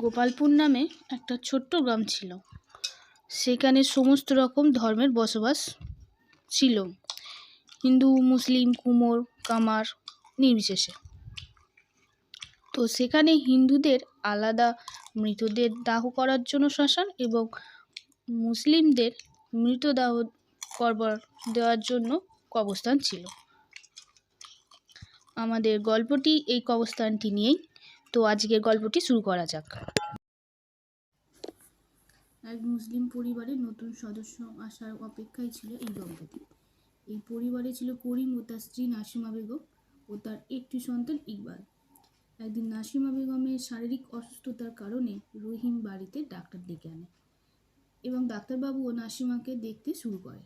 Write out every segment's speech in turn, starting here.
গোপালপুর নামে একটা ছোট্ট গ্রাম ছিল। সেখানে সমস্ত রকম ধর্মের বসবাস ছিল, হিন্দু, মুসলিম, কুমোর, কামার নির্বিশেষে। তো সেখানে হিন্দুদের আলাদা মৃতদের দাহ করার জন্য শ্মশান এবং মুসলিমদের মৃতদেহ করবার দেওয়ার জন্য কবরস্থান ছিল। আমাদের গল্পটি এই কবরস্থানটি নিয়েই। তো আজকের গল্পটি শুরু করা যাক। এক মুসলিম পরিবারে নতুন সদস্য আসার অপেক্ষায় ছিল এই দম্পতি। এই পরিবারে ছিল করিম ও তার স্ত্রী নাসিমা বেগম ও তার একটি সন্তান ইকবাল। একদিন নাসিমা বেগমের শারীরিক অসুস্থতার কারণে রহিম বাড়িতে ডাক্তার ডেকে আনে এবং ডাক্তারবাবুও নাসিমাকে দেখতে শুরু করে।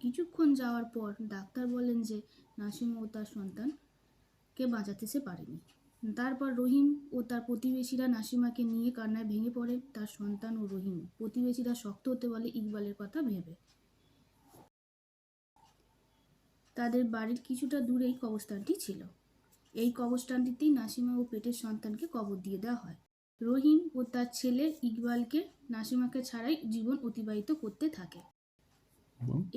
কিছুক্ষণ যাওয়ার পর ডাক্তার বলেন যে নাসিমা ও তার সন্তানকে বাঁচাতে সে পারেনি। তারপর রহিম ও তার প্রতিবেশীরা নাসিমাকে নিয়ে কান্নায় ভেঙে পড়ে। তার সন্তান ও রহিম প্রতিবেশীরা শক্ত হতে বলে ইকবালের কথা ভেবে। তাদের বাড়ির কিছুটা দূরেই কবরস্থানটি ছিল। এই কবরস্থানটিতেই নাসিমা ও পেটের সন্তানকে কবর দিয়ে দেওয়া হয়। রহিম ও তার ছেলে ইকবালকে নাসিমাকে ছাড়াই জীবন অতিবাহিত করতে থাকে।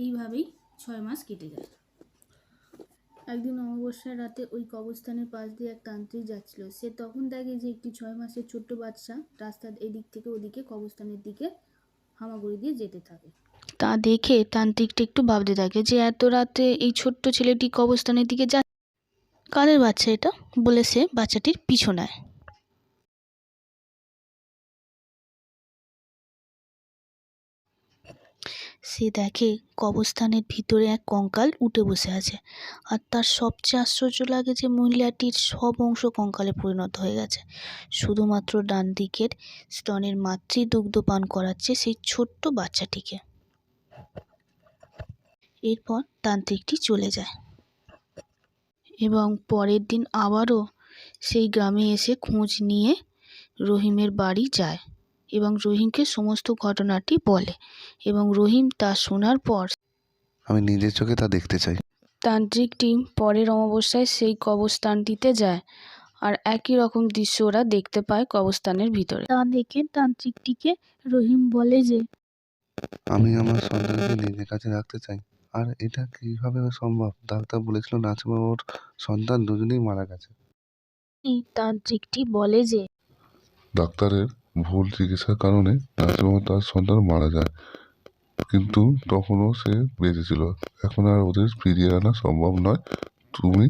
এইভাবেই 6 মাস কেটে যায়। একদিন অমাবস্যার রাতে ওই কবরস্থানের পাশ দিয়ে এক তান্ত্রিক যাচ্ছিল। সে তখন দেখে যে একটি 6 মাসের ছোট্ট বাচ্চা রাস্তার এদিক থেকে ওদিকে কবরস্থানের দিকে হামাগুড়ি দিয়ে যেতে থাকে। তা দেখে তান্ত্রিকটা একটু ভাবতে থাকে যে এত রাতে এই ছোট্ট ছেলেটি কবরস্থানের দিকে যাচ্ছে, কাদের বাচ্চা এটা বলে সে বাচ্চাটির পিছু নেয়। সে দেখে কবরস্থানের ভিতরে এক কঙ্কাল উঠে বসে আছে, আর তার সবচেয়ে আশ্চর্য লাগে যে মহিলাটির সব অংশ কঙ্কালে পরিণত হয়ে গেছে। শুধুমাত্র ডান দিকের স্তনের মাতৃদুগ্ধ পান করাচ্ছে সেই ছোট্ট বাচ্চাটিকে। এরপর তান্ত্রিকটি চলে যায় এবং পরের দিন আবারও সেই গ্রামে এসে খোঁজ নিয়ে রহিমের বাড়ি যায় এবং রহিমকে সমস্ত ঘটনাটি বলে এবং রহিম তা শোনার পর আমি নিজের চোখে তা দেখতে চাই। তান্ত্রিকটি পরের অমাবস্যায় সেই কবরস্থানটিতে যায়, আর একই রকম দৃশ্য ওরা দেখতে পায় কবরস্থানের ভিতরে। তা দেখে তান্ত্রিকটিকে রহিম বলে যে আমি আমার সন্তানকে নিজের কাছে রাখতে চাই। আর এটা কিভাবে সম্ভব? ডাক্তার বলেছিল নাসিমা ওর সন্তান দুজনেই মারা গেছে। তান্ত্রিকটি বলে যে ডাক্তারের ভুল চিকিৎসার কারণে নাসিমা ও তার সন্তান মারা যায়, কিন্তু তখনও সে বেঁচে ছিল। এখন আর ওদের ফিরিয়ে আনা সম্ভব নয়। তুমি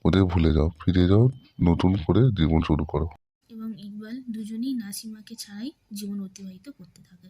ওদের ভুলে যাও, ফিরে যাও, নতুন করে জীবন শুরু করো। এবং ইকবাল দুজনেই নাসিমাকে ছাড়াই জীবন অতিবাহিত করতে থাকে।